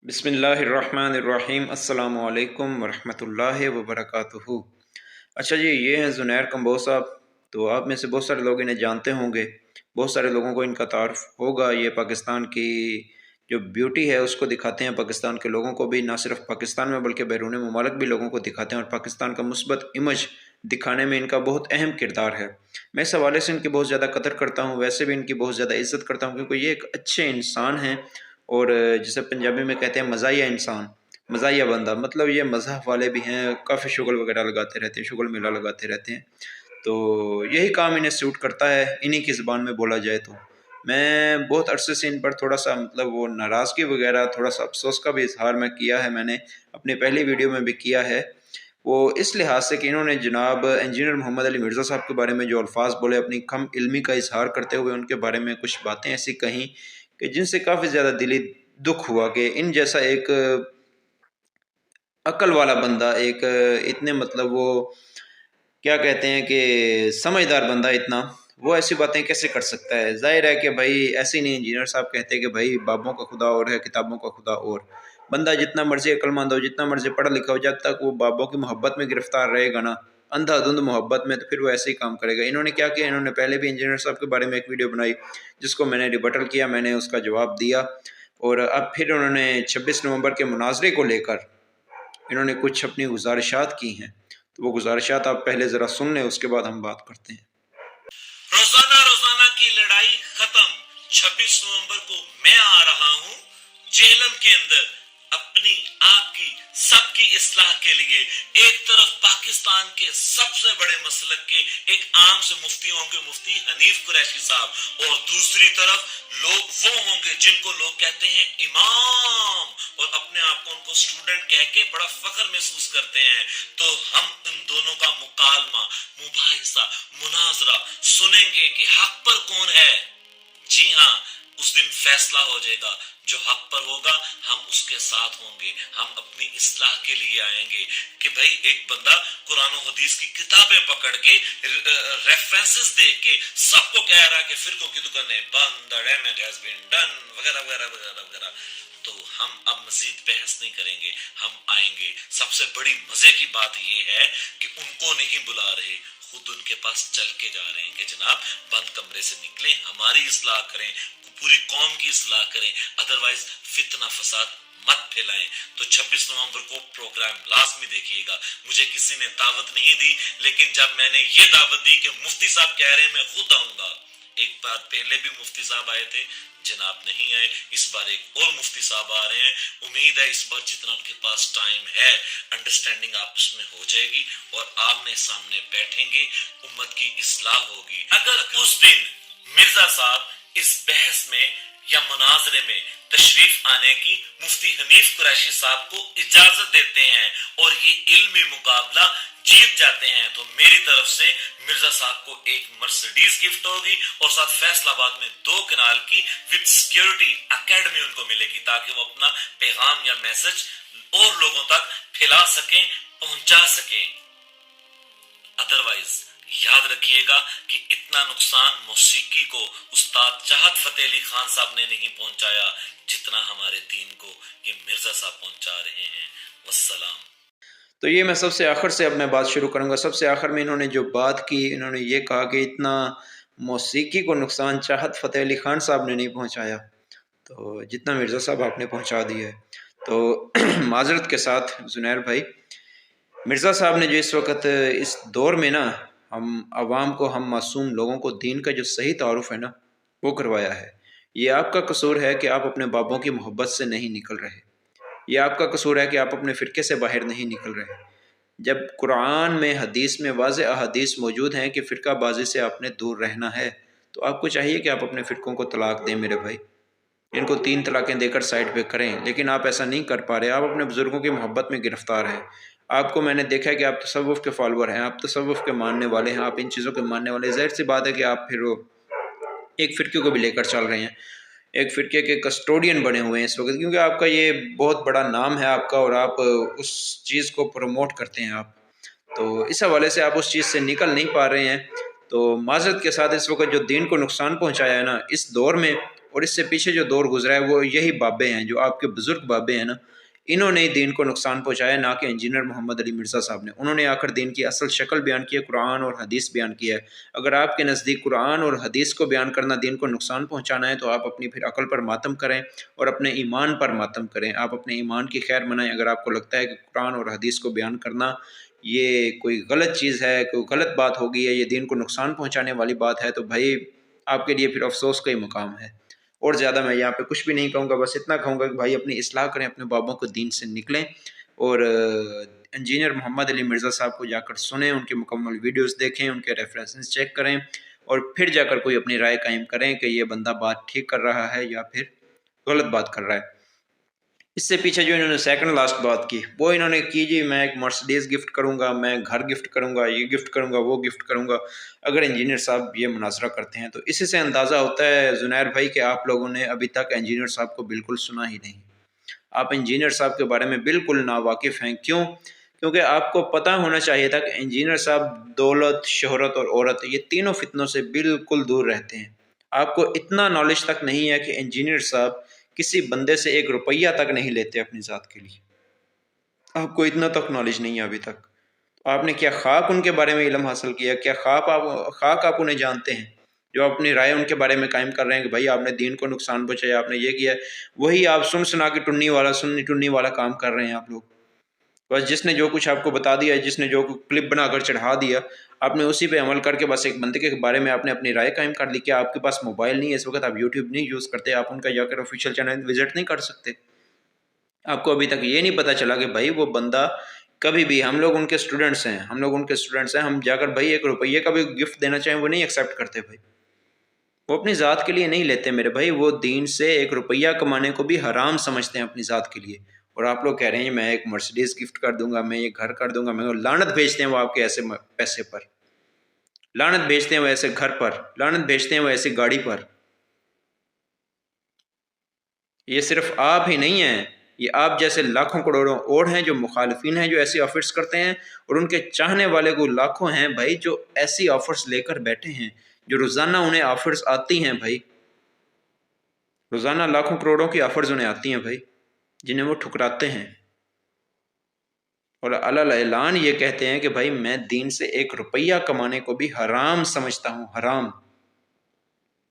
بسم اللہ الرحمن الرحیم۔ السلام علیکم ورحمۃ اللہ وبرکاتہ۔ اچھا جی، یہ ہیں زنیر کمبو صاحب۔ تو آپ میں سے بہت سارے لوگ انہیں جانتے ہوں گے، بہت سارے لوگوں کو ان کا تعارف ہوگا۔ یہ پاکستان کی جو بیوٹی ہے اس کو دکھاتے ہیں پاکستان کے لوگوں کو بھی، نہ صرف پاکستان میں بلکہ بیرون ممالک بھی لوگوں کو دکھاتے ہیں، اور پاکستان کا مثبت امیج دکھانے میں ان کا بہت اہم کردار ہے۔ میں اس حوالے سے ان کی بہت زیادہ قدر کرتا ہوں، ویسے بھی ان کی بہت زیادہ عزت کرتا ہوں، کیونکہ یہ ایک اچھے انسان ہیں، اور جسے پنجابی میں کہتے ہیں مزاحیہ انسان، مزاحیہ بندہ، مطلب یہ مذہب والے بھی ہیں، کافی شغل وغیرہ لگاتے رہتے ہیں، شغل میلہ لگاتے رہتے ہیں، تو یہی کام انہیں سوٹ کرتا ہے، انہی کی زبان میں بولا جائے تو۔ میں بہت عرصے سے ان پر تھوڑا سا مطلب وہ ناراضگی وغیرہ، تھوڑا سا افسوس کا بھی اظہار میں کیا ہے، میں نے اپنی پہلی ویڈیو میں بھی کیا ہے۔ وہ اس لحاظ سے کہ انہوں نے جناب انجینئر محمد علی مرزا صاحب کے بارے میں جو الفاظ بولے، اپنی کم علمی کا اظہار کرتے ہوئے ان کے بارے میں کچھ باتیں ایسی کہیں کہ جن سے کافی زیادہ دلی دکھ ہوا کہ ان جیسا ایک عقل والا بندہ، ایک اتنے مطلب وہ کیا کہتے ہیں کہ سمجھدار بندہ، اتنا وہ ایسی باتیں کیسے کر سکتا ہے؟ ظاہر ہے کہ بھائی ایسے نہیں انجینئر صاحب کہتے کہ بھائی بابوں کا خدا اور ہے، کتابوں کا خدا اور۔ بندہ جتنا مرضی عقل مند ہو، جتنا مرضی پڑھا لکھا ہو، جب تک وہ بابوں کی محبت میں گرفتار رہے گا نا، اندھا دھند محبت میں، تو پھر وہ ایسے ہی کام کرے گا۔ انہوں نے کیا کیا، انہوں نے پہلے بھی انجینئر صاحب کے بارے میں ایک ویڈیو بنائی جس کو میں نے ریبٹل کیا، میں نے اس کا جواب دیا، اور اب پھر انہوں نے 26 نومبر کے مناظرے کو لے کر انہوں نے کچھ اپنی گزارشات کی ہیں، تو وہ گزارشات آپ پہلے ذرا سن لیں، اس کے بعد ہم بات کرتے ہیں۔ روزانہ کی لڑائی ختم، 26 نومبر کو میں آ رہا ہوں جیلم کے اندر اپنی آپ کی سب کی اصلاح کے لیے۔ ایک طرف پاکستان کے سب سے بڑے مسلک کے ایک عام سے مفتی ہوں گے، مفتی حنیف قریشی صاحب، اور دوسری طرف لوگ وہ ہوں گے جن کو لوگ کہتے ہیں امام، اور اپنے آپ کو ان کو اسٹوڈنٹ کہہ کے بڑا فخر محسوس کرتے ہیں۔ تو ہم ان دونوں کا مکالمہ، مباحثہ، مناظرہ سنیں گے کہ حق پر کون ہے۔ جی ہاں، اس دن فیصلہ ہو جائے گا، جو حق پر ہوگا ہم اس کے ساتھ ہوں گے، ہم اپنی اصلاح کے لیے آئیں گے۔ کہ بھائی ایک بندہ قرآن و حدیث کی کتابیں پکڑ کے، ریفرنسز دیکھ کے سب کو کہہ رہا ہے کہ فرقوں کی دکانیں بند، the damage has been done، وغیرہ وغیرہ وغیرہ وغیرہ، تو ہم اب مزید بحث نہیں کریں گے، ہم آئیں گے۔ سب سے بڑی مزے کی بات یہ ہے کہ ان کو نہیں بلا رہے، خود ان کے پاس چل کے جا رہے ہیں کہ جناب بند کمرے سے نکلیں، ہماری اصلاح کریں، پوری قوم کی اصلاح کریں، ادروائز فتنہ فساد مت پھیلائیں۔ تو 26 نومبر کو پروگرام لازمی دیکھیے گا۔ مجھے کسی نے دعوت نہیں دی، لیکن جب میں نے یہ دعوت دی کہ مفتی صاحب کہہ رہے ہیں میں خود آؤں گا، ایک بار پہلے بھی مفتی صاحب آئے تھے، جناب نہیں آئے، اس بار ایک اور مفتی صاحب آ رہے ہیں۔ امید ہے اس بار جتنا ان کے پاس ٹائم ہے، انڈرسٹینڈنگ آپس میں ہو جائے گی، اور آمنے سامنے بیٹھیں گے، امت کی اصلاح ہوگی۔ اگر اس دن مرزا صاحب اس بحث میں یا مناظرے میں تشریف آنے کی مفتی حنیف قریشی صاحب کو اجازت دیتے ہیں اور یہ علمی مقابلہ جیت جاتے ہیں، تو میری طرف سے مرزا صاحب کو ایک مرسیڈیز گفٹ ہوگی، اور ساتھ فیصل آباد میں 2 کنال کی وتھ سیکیورٹی اکیڈمی ان کو ملے گی، تاکہ وہ اپنا پیغام یا میسج اور لوگوں تک پھیلا سکیں، پہنچا سکیں۔ ادروائز یاد رکھیے گا کہ اتنا نقصان موسیقی کو استاد چاہت فتح علی خان صاحب نے نہیں پہنچایا جتنا ہمارے دین کو یہ مرزا صاحب پہنچا رہے ہیں۔ والسلام۔ تو یہ میں سب سے آخر سے اب میں بات شروع کروں گا۔ سب سے آخر میں انہوں نے جو بات کی، انہوں نے یہ کہا کہ اتنا موسیقی کو نقصان چاہت فتح علی خان صاحب نے نہیں پہنچایا، تو جتنا مرزا صاحب آپ نے پہنچا دیا ہے۔ تو معذرت کے ساتھ زنیر بھائی، مرزا صاحب نے جو اس وقت اس دور میں نا ہم عوام کو، ہم معصوم لوگوں کو دین کا جو صحیح تعارف ہے نا وہ کروایا ہے، یہ آپ کا قصور ہے کہ آپ اپنے بابوں کی محبت سے نہیں نکل رہے، یہ آپ کا قصور ہے کہ آپ اپنے فرقے سے باہر نہیں نکل رہے، جب قرآن میں، حدیث میں واضح احادیث موجود ہیں کہ فرقہ بازی سے آپ نے دور رہنا ہے، تو آپ کو چاہیے کہ آپ اپنے فرقوں کو طلاق دیں میرے بھائی، ان کو 3 طلاقیں دے کر سائڈ پہ کریں، لیکن آپ ایسا نہیں کر پا رہے، آپ اپنے بزرگوں کی محبت میں گرفتار ہیں۔ آپ کو میں نے دیکھا ہے کہ آپ تصوف کے فالوور ہیں، آپ تصوف کے ماننے والے ہیں، آپ ان چیزوں کے ماننے والے ہیں، ظاہر سی بات ہے کہ آپ پھر وہ ایک فرقے کو بھی لے کر چل رہے ہیں، ایک فرقے کے کسٹوڈین بنے ہوئے ہیں اس وقت، کیونکہ آپ کا یہ بہت بڑا نام ہے آپ کا، اور آپ اس چیز کو پروموٹ کرتے ہیں آپ، تو اس حوالے سے آپ اس چیز سے نکل نہیں پا رہے ہیں۔ تو معذرت کے ساتھ اس وقت جو دین کو نقصان پہنچایا ہے نا، اس دور میں اور اس سے پیچھے جو دور گزرا ہے وہ یہی بابے ہیں، جو آپ کے بزرگ بابے ہیں نا، انہوں نے دین کو نقصان پہنچایا، نہ کہ انجینئر محمد علی مرزا صاحب نے۔ انہوں نے آ کر دین کی اصل شکل بیان کی ہے، قرآن اور حدیث بیان کیا ہے۔ اگر آپ کے نزدیک قرآن اور حدیث کو بیان کرنا دین کو نقصان پہنچانا ہے تو آپ اپنی پھر عقل پر ماتم کریں اور اپنے ایمان پر ماتم کریں، آپ اپنے ایمان کی خیر منائیں۔ اگر آپ کو لگتا ہے کہ قرآن اور حدیث کو بیان کرنا یہ کوئی غلط چیز ہے، کوئی غلط بات ہوگی ہے، یہ دین کو نقصان پہنچانے والی بات ہے، تو بھائی آپ کے لیے پھر افسوس کا ہی مقام ہے۔ اور زیادہ میں یہاں پہ کچھ بھی نہیں کہوں گا، بس اتنا کہوں گا کہ بھائی اپنی اصلاح کریں، اپنے بابوں کو دین سے نکلیں، اور انجینئر محمد علی مرزا صاحب کو جا کر سنیں، ان کی مکمل ویڈیوز دیکھیں، ان کے ریفرنسز چیک کریں، اور پھر جا کر کوئی اپنی رائے قائم کریں کہ یہ بندہ بات ٹھیک کر رہا ہے یا پھر غلط بات کر رہا ہے۔ اس سے پیچھے جو انہوں نے سیکنڈ لاسٹ بات کی وہ انہوں نے کی جی میں ایک مرسڈیز گفٹ کروں گا، میں گھر گفٹ کروں گا، یہ گفٹ کروں گا، وہ گفٹ کروں گا۔ اگر انجینئر صاحب یہ مناظرہ کرتے ہیں تو اسی سے اندازہ ہوتا ہے زنیر بھائی کہ آپ لوگوں نے ابھی تک انجینئر صاحب کو بالکل سنا ہی نہیں، آپ انجینئر صاحب کے بارے میں بالکل ناواقف ہیں۔ کیوں؟ کیونکہ آپ کو پتہ ہونا چاہیے تھا کہ انجینئر صاحب دولت، شہرت اور عورت یہ تینوں فتنوں سے بالکل دور رہتے ہیں۔ آپ کو اتنا نالج تک نہیں ہے کہ انجینئر صاحب کسی بندے سے 1 روپیہ تک نہیں لیتے اپنی ذات کے لیے، آپ کو اتنا تک نالج نہیں ہے ابھی تک۔ آپ نے کیا خاک ان کے بارے میں علم حاصل کیا؟ کیا خاک آپ انہیں جانتے ہیں جو اپنی رائے ان کے بارے میں قائم کر رہے ہیں کہ بھائی آپ نے دین کو نقصان پہنچایا، آپ نے یہ کیا؟ وہی آپ سنا کے سنی ٹنی والا کام کر رہے ہیں آپ لوگ۔ بس جس نے جو کچھ آپ کو بتا دیا، جس نے جو کلپ بنا کر چڑھا دیا، آپ نے اسی پہ عمل کر کے بس ایک بندے کے بارے میں آپ نے اپنی رائے قائم کر لی۔ کہ آپ کے پاس موبائل نہیں ہے اس وقت، آپ یوٹیوب نہیں یوز کرتے، آپ ان کا جا کر آفیشیل چینل وزٹ نہیں کر سکتے؟ آپ کو ابھی تک یہ نہیں پتا چلا کہ بھائی وہ بندہ کبھی بھی، ہم لوگ ان کے اسٹوڈنٹس ہیں، ہم جا کر بھائی 1 روپیے کا بھی گفٹ دینا چاہیں وہ نہیں ایکسیپٹ کرتے بھائی، وہ اپنی ذات کے لیے نہیں لیتے میرے بھائی، وہ دین سے 1 روپیہ کمانے کو بھی حرام سمجھتے ہیں اپنی ذات کے لیے۔ اور آپ لوگ کہہ رہے ہیں میں ایک مرسڈیز گفٹ کر دوں گا، میں یہ گھر کر دوں گا، میں لعنت بھیجتے ہیں وہ آپ کے ایسے پیسے پر، لعنت بھیجتے ہیں وہ ایسے گھر پر، لعنت بھیجتے ہیں وہ ایسی گاڑی پر۔ یہ صرف آپ ہی نہیں ہیں، یہ آپ جیسے لاکھوں کروڑوں اور ہیں جو مخالفین ہیں، جو ایسی آفرز کرتے ہیں، اور ان کے چاہنے والے کو لاکھوں ہیں بھائی جو ایسی آفرز لے کر بیٹھے ہیں، جو روزانہ انہیں آفرز آتی ہیں بھائی، روزانہ لاکھوں کروڑوں کی آفرز انہیں آتی ہیں بھائی، جنہیں وہ ٹھکراتے ہیں، اور علی اعلان یہ کہتے ہیں کہ بھائی میں دین سے 1 روپیہ کمانے کو بھی حرام سمجھتا ہوں، حرام۔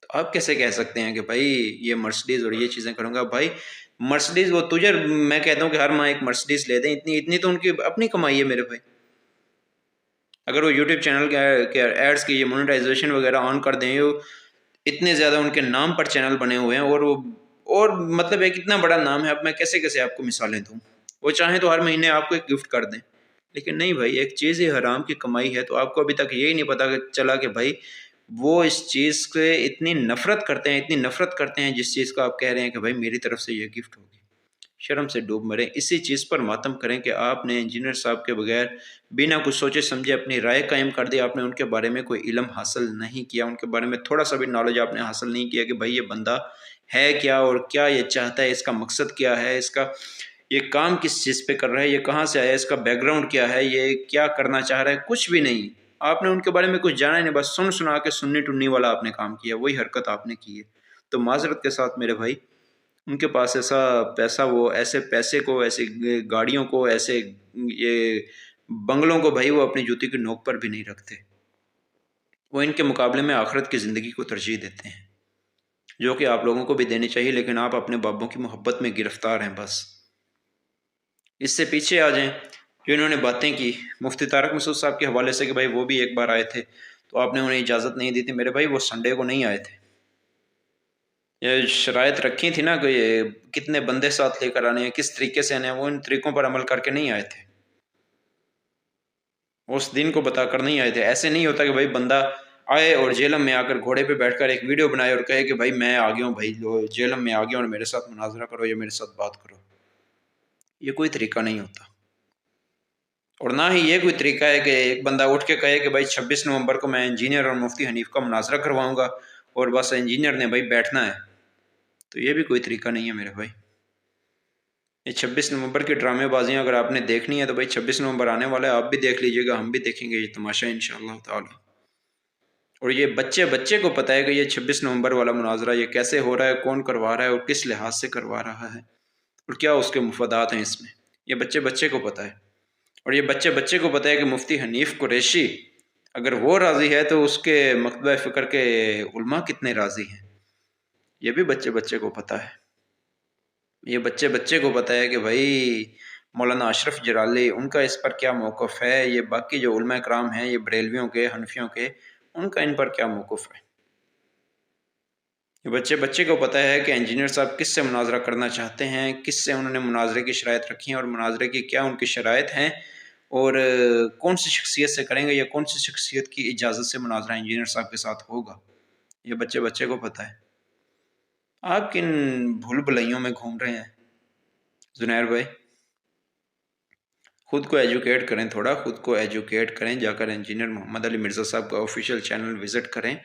تو آپ کیسے کہہ سکتے ہیں کہ بھائی یہ مرسڈیز اور یہ چیزیں کروں گا؟ بھائی مرسڈیز وہ تجھے، میں کہتا ہوں کہ ہر ماہ ایک مرسڈیز لے دیں، اتنی تو ان کی اپنی کمائی ہے میرے بھائی۔ اگر وہ یوٹیوب چینل کے ایڈز کی یہ مونیٹائزیشن وغیرہ آن کر دیں، اتنے زیادہ ان کے نام پر چینل بنے ہوئے ہیں، اور مطلب ایک اتنا بڑا نام ہے، اب میں کیسے آپ کو مثالیں دوں؟ وہ چاہیں تو ہر مہینے آپ کو ایک گفٹ کر دیں، لیکن نہیں بھائی، ایک چیز ہی حرام کی کمائی ہے۔ تو آپ کو ابھی تک یہی نہیں پتا چلا کہ بھائی وہ اس چیز سے اتنی نفرت کرتے ہیں جس چیز کا آپ کہہ رہے ہیں کہ بھائی میری طرف سے یہ گفٹ ہوگی۔ شرم سے ڈوب مریں، اسی چیز پر ماتم کریں کہ آپ نے انجینئر صاحب کے بغیر بنا کچھ سوچے سمجھے اپنی رائے قائم کر دی، آپ نے ان کے بارے میں کوئی علم حاصل نہیں کیا، ان کے بارے میں تھوڑا سا بھی نالج آپ نے حاصل نہیں کیا کہ بھائی یہ بندہ ہے کیا، اور کیا یہ چاہتا ہے، اس کا مقصد کیا ہے، اس کا یہ کام کس چیز پہ کر رہا ہے، یہ کہاں سے آیا، اس کا بیک گراؤنڈ کیا ہے، یہ کیا کرنا چاہ رہا ہے، کچھ بھی نہیں۔ آپ نے ان کے بارے میں کچھ جانا نہیں، بس سنا کے سنی ٹنی والا آپ نے کام کیا، وہی حرکت آپ نے کی ہے۔ تو معذرت کے ساتھ میرے بھائی، ان کے پاس ایسا پیسہ، وہ ایسے پیسے کو، ایسی گاڑیوں کو، ایسے یہ بنگلوں کو بھائی وہ اپنی جوتی کی نوک پر بھی نہیں رکھتے، وہ ان کے مقابلے میں آخرت کی زندگی کو ترجیح دیتے ہیں، جو کہ آپ لوگوں کو بھی دینی چاہیے، لیکن آپ اپنے بابوں کی محبت میں گرفتار ہیں بس۔ اس سے پیچھے آ جائیں، جو انہوں نے باتیں کی مفتی طارق مسعود صاحب کے حوالے سے کہ بھائی وہ بھی ایک بار آئے تھے تو آپ نے انہیں اجازت نہیں دی تھی، میرے بھائی وہ سنڈے کو نہیں آئے تھے، یہ شرائط رکھی تھی نا کہ یہ کتنے بندے ساتھ لے کر آنے ہیں، کس طریقے سے آنے ہیں، وہ ان طریقوں پر عمل کر کے نہیں آئے تھے، اس دن کو بتا کر نہیں آئے تھے۔ ایسے نہیں ہوتا کہ بھائی بندہ آئے اور جیلم میں آ کر گھوڑے پہ بیٹھ کر ایک ویڈیو بنائے اور کہے کہ بھائی میں آ گیا ہوں، بھائی جیلم میں آ گیا ہوں اور میرے ساتھ مناظرہ کرو یا میرے ساتھ بات کرو، یہ کوئی طریقہ نہیں ہوتا۔ اور نہ ہی یہ کوئی طریقہ ہے کہ ایک بندہ اٹھ کے کہے کہ بھائی 26 نومبر کو میں انجینئر اور مفتی حنیف کا مناظرہ کرواؤں گا اور بس انجینئر نے بھائی بیٹھنا ہے، تو یہ بھی کوئی طریقہ نہیں ہے میرے بھائی۔ یہ 26 نومبر کی ڈرامے بازیاں اگر آپ نے دیکھنی ہے تو بھائی 26 نومبر آنے والا ہے، آپ بھی دیکھ لیجئے گا، ہم بھی دیکھیں گے یہ تماشا انشاءاللہ تعالی۔ اور یہ بچے بچے کو پتہ ہے کہ یہ 26 نومبر والا مناظرہ یہ کیسے ہو رہا ہے، کون کروا رہا ہے اور کس لحاظ سے کروا رہا ہے اور کیا اس کے مفادات ہیں اس میں، یہ بچے بچے کو پتہ ہے۔ اور یہ بچے بچے کو پتہ ہے کہ مفتی حنیف قریشی اگر وہ راضی ہے تو اس کے مکتبہ فکر کے علماء کتنے راضی ہیں، یہ بھی بچے بچے کو پتہ ہے۔ یہ بچے بچے کو پتہ ہے کہ بھائی مولانا اشرف جلالی ان کا اس پر کیا موقف ہے، یہ باقی جو علماء کرام ہیں یہ بریلویوں کے، حنفیوں کے، ان کا ان پر کیا موقف ہے۔ یہ بچے بچے کو پتہ ہے کہ انجینئر صاحب کس سے مناظرہ کرنا چاہتے ہیں، کس سے انہوں نے مناظرے کی شرائط رکھی ہیں اور مناظرے کی کیا ان کی شرائط ہیں، اور کون سی شخصیت سے کریں گے یا کون سی شخصیت کی اجازت سے مناظرہ انجینئر صاحب کے ساتھ ہوگا، یہ بچے بچے کو پتہ ہے۔ آپ کن بھول بھلائیوں میں گھوم رہے ہیں زنیر بھائی؟ خود کو ایجوکیٹ کریں، تھوڑا خود کو ایجوکیٹ کریں، جا کر انجینئر محمد علی مرزا صاحب کا آفیشیل چینل وزٹ کریں،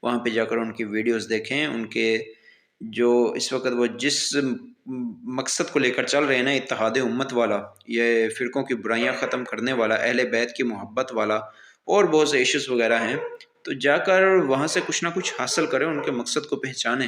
وہاں پہ جا کر ان کی ویڈیوز دیکھیں، ان کے جو اس وقت وہ جس مقصد کو لے کر چل رہے ہیں نا، اتحاد امت والا، یہ فرقوں کی برائیاں ختم کرنے والا، اہل بیت کی محبت والا، اور بہت سے ایشوز وغیرہ ہیں، تو جا کر وہاں سے کچھ نہ کچھ حاصل کریں، ان کے مقصد کو پہچانیں۔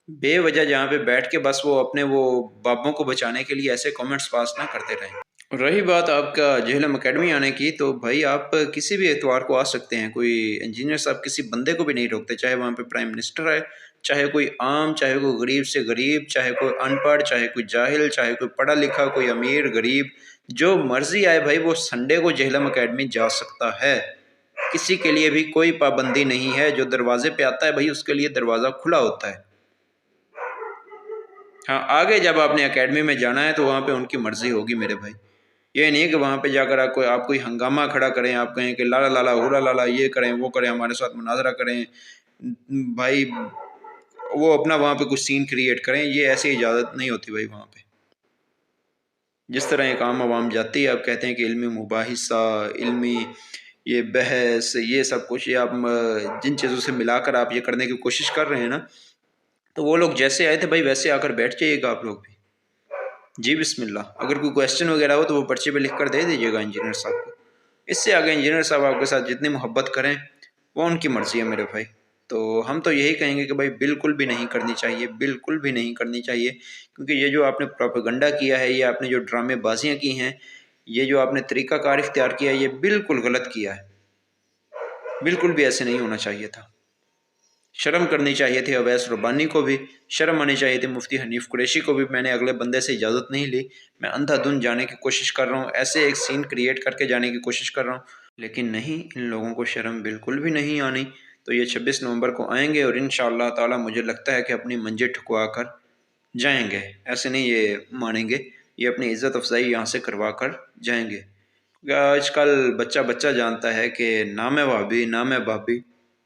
بے وجہ جہاں پہ بیٹھ کے بس وہ اپنے وہ بابوں کو بچانے کے لیے ایسے کامنٹس پاس نہ کرتے رہیں۔ رہی بات آپ کا جہلم اکیڈمی آنے کی، تو بھائی آپ کسی بھی اتوار کو آ سکتے ہیں، کوئی انجینئر صاحب کسی بندے کو بھی نہیں روکتے، چاہے وہاں پہ پرائم منسٹر ہے، چاہے کوئی عام، چاہے کوئی غریب سے غریب، چاہے کوئی ان پڑھ، چاہے کوئی جاہل، چاہے کوئی پڑھا لکھا، کوئی امیر غریب، جو مرضی آئے بھائی وہ سنڈے کو جہلم اکیڈمی جا سکتا ہے، کسی کے لیے بھی کوئی پابندی نہیں ہے، جو دروازے پہ آتا ہے بھائی اس کے لیے دروازہ کھلا ہوتا ہے۔ ہاں آگے جب آپ نے اکیڈمی میں جانا ہے تو وہاں پہ ان کی مرضی ہوگی میرے بھائی، یہ نہیں کہ وہاں پہ جا کر آپ کوئی ہنگامہ کھڑا کریں، آپ کہیں کہ لالا لالا ہورا لالا یہ کریں وہ کریں، ہمارے ساتھ مناظرہ کریں، بھائی وہ اپنا وہاں پہ کچھ سین کریٹ کریں، یہ ایسی اجازت نہیں ہوتی بھائی وہاں پہ۔ جس طرح ایک عام عوام جاتی ہے، آپ کہتے ہیں کہ علمی مباحثہ، علمی یہ بحث، یہ سب کچھ، یہ آپ جن چیزوں سے ملا کر آپ یہ کرنے کی کوشش کر رہے ہیں نا، تو وہ لوگ جیسے آئے تھے بھائی ویسے آ کر بیٹھ جائیے گا آپ لوگ بھی۔ جی بسم اللہ، اگر کوئی کویسچن وغیرہ ہو تو وہ پرچے پہ لکھ کر دے دیجیے گا انجینئر صاحب کو، اس سے آگے انجینئر صاحب آپ کے ساتھ جتنی محبت کریں وہ ان کی مرضی ہے میرے بھائی۔ تو ہم تو یہی کہیں گے کہ بھائی بالکل بھی نہیں کرنی چاہیے، بالکل بھی نہیں کرنی چاہیے، کیونکہ یہ جو آپ نے پروپیگنڈا کیا ہے، یہ آپ نے جو ڈرامے بازیاں کی ہیں، یہ جو آپ نے طریقہ کار اختیار کیا ہے، یہ بالکل غلط کیا ہے، بالکل بھی ایسے نہیں ہونا چاہیے تھا۔ شرم کرنی چاہیے تھی اویس ربانی کو بھی، شرم آنی چاہیے تھی مفتی حنیف قریشی کو بھی۔ میں نے اگلے بندے سے اجازت نہیں لی، میں اندھا دھند جانے کی کوشش کر رہا ہوں، ایسے ایک سین کریٹ کر کے جانے کی کوشش کر رہا ہوں، لیکن نہیں، ان لوگوں کو شرم بالکل بھی نہیں آنی۔ تو یہ 26 نومبر کو آئیں گے اور انشاءاللہ تعالی مجھے لگتا ہے کہ اپنی منجے ٹھکوا کر جائیں گے، ایسے نہیں یہ مانیں گے، یہ اپنی عزت افزائی یہاں سے کروا کر جائیں گے۔ کیونکہ آج کل بچہ بچہ جانتا ہے کہ نام ہے وہابی، نام ہے بابی،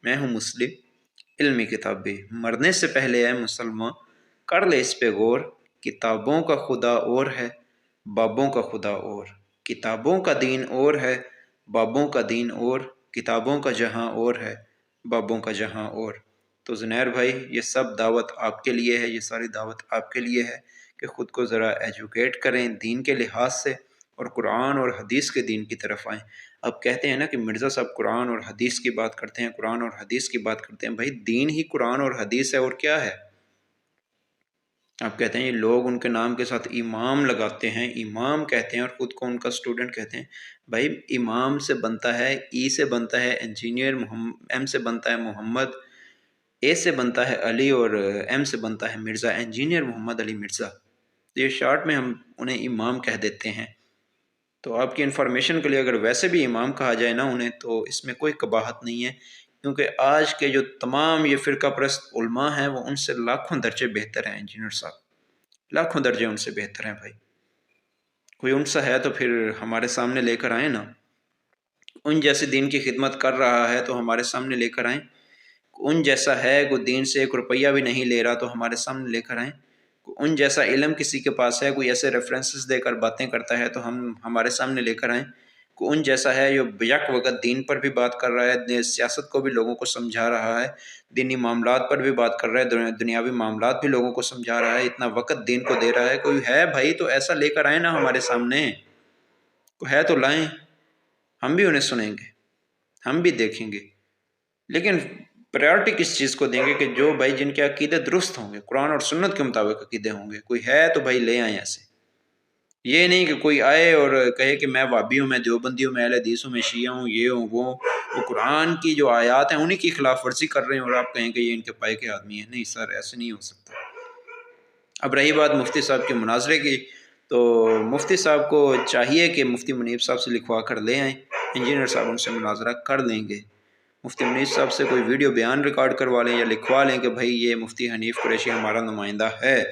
میں ہوں مسلم، علمی کتابی، مرنے سے پہلے اے مسلمان کر لے اس پہ غور، کتابوں کا خدا اور ہے، بابوں کا خدا اور، کتابوں کا دین اور ہے، بابوں کا دین اور، کتابوں کا جہاں اور ہے، بابوں کا جہاں اور۔ تو زنیر بھائی یہ سب دعوت آپ کے لیے ہے، یہ ساری دعوت آپ کے لیے ہے کہ خود کو ذرا ایجوکیٹ کریں دین کے لحاظ سے، اور قرآن اور حدیث کے دین کی طرف آئیں۔ اب کہتے ہیں نا کہ مرزا صاحب قرآن اور حدیث کی بات کرتے ہیں، قرآن اور حدیث کی بات کرتے ہیں، بھائی دین ہی قرآن اور حدیث ہے، اور کیا ہے؟ آپ کہتے ہیں یہ لوگ ان کے نام کے ساتھ امام لگاتے ہیں، امام کہتے ہیں اور خود کو ان کا اسٹوڈنٹ کہتے ہیں۔ بھائی امام سے بنتا ہے، ای سے بنتا ہے انجینئر، ایم سے بنتا ہے محمد، اے سے بنتا ہے علی، اور ایم سے بنتا ہے مرزا، انجینئر محمد علی مرزا۔ یہ شارٹ میں ہم انہیں امام کہہ دیتے ہیں۔ تو آپ کی انفارمیشن کے لیے اگر ویسے بھی امام کہا جائے نا انہیں، تو اس میں کوئی قباحت نہیں ہے، کیونکہ آج کے جو تمام یہ فرقہ پرست علماء ہیں وہ ان سے لاکھوں درجے بہتر ہیں، انجینئر صاحب لاکھوں درجے ان سے بہتر ہیں۔ بھائی کوئی ان سا ہے تو پھر ہمارے سامنے لے کر آئیں نا، ان جیسے دین کی خدمت کر رہا ہے تو ہمارے سامنے لے کر آئیں، ان جیسا ہے کوئی دین سے 1 روپیہ بھی نہیں لے رہا تو ہمارے سامنے لے کر آئیں، ان جیسا علم کسی کے پاس ہے، کوئی ایسے ریفرنسز دے کر باتیں کرتا ہے تو ہم ہمارے سامنے لے کر آئیں، ان جیسا ہے جو بیک وقت دین پر بھی بات کر رہا ہے، سیاست کو بھی لوگوں کو سمجھا رہا ہے، دینی معاملات پر بھی بات کر رہا ہے، دنیاوی معاملات بھی لوگوں کو سمجھا رہا ہے، اتنا وقت دین کو دے رہا ہے، کوئی ہے بھائی تو ایسا لے کر آئیں نا ہمارے سامنے، کوئی ہے تو لائیں، ہم بھی انہیں سنیں گے، ہم بھی دیکھیں گے۔ لیکن پریورٹی کس چیز کو دیں گے کہ جو بھائی جن کے عقیدے درست ہوں گے، قرآن اور سنت کے مطابق عقیدے ہوں گے. کوئی ہے تو بھائی لے آئیں ایسے. یہ نہیں کہ کوئی آئے اور کہے کہ میں وہابی ہوں، میں دیوبندی ہوں، میں اہل حدیث ہوں، میں شیعہ ہوں، یہ ہوں وہ قرآن کی جو آیات ہیں انہی کی خلاف ورزی کر رہے ہیں اور آپ کہیں کہ یہ ان کے پائے کے آدمی ہیں. نہیں سر، ایسے نہیں ہو سکتا. اب رہی بات مفتی صاحب کے مناظرے کی، تو مفتی صاحب کو چاہیے کہ مفتی منیب صاحب سے لکھوا کر لے آئیں. انجینئر صاحب ان سے مناظرہ کر لیں گے. مفتی منیب صاحب سے کوئی ویڈیو بیان ریکارڈ کروا لیں یا لکھوا لیں کہ بھائی یہ مفتی حنیف قریشی ہمارا نمائندہ ہے،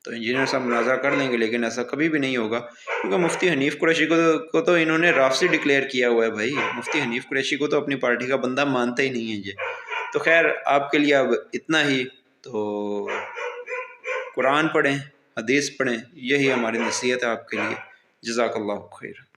تو انجینئر صاحب مناظرہ کر لیں گے. لیکن ایسا کبھی بھی نہیں ہوگا، کیونکہ مفتی حنیف قریشی کو تو انہوں نے رافضی ڈکلیئر کیا ہوا ہے. بھائی مفتی حنیف قریشی کو تو اپنی پارٹی کا بندہ مانتے ہی نہیں ہیں یہ. تو خیر آپ کے لیے اب اتنا ہی. تو قرآن پڑھیں، حدیث پڑھیں، یہی ہماری نصیحت ہے آپ کے لیے. جزاک اللہ خیر.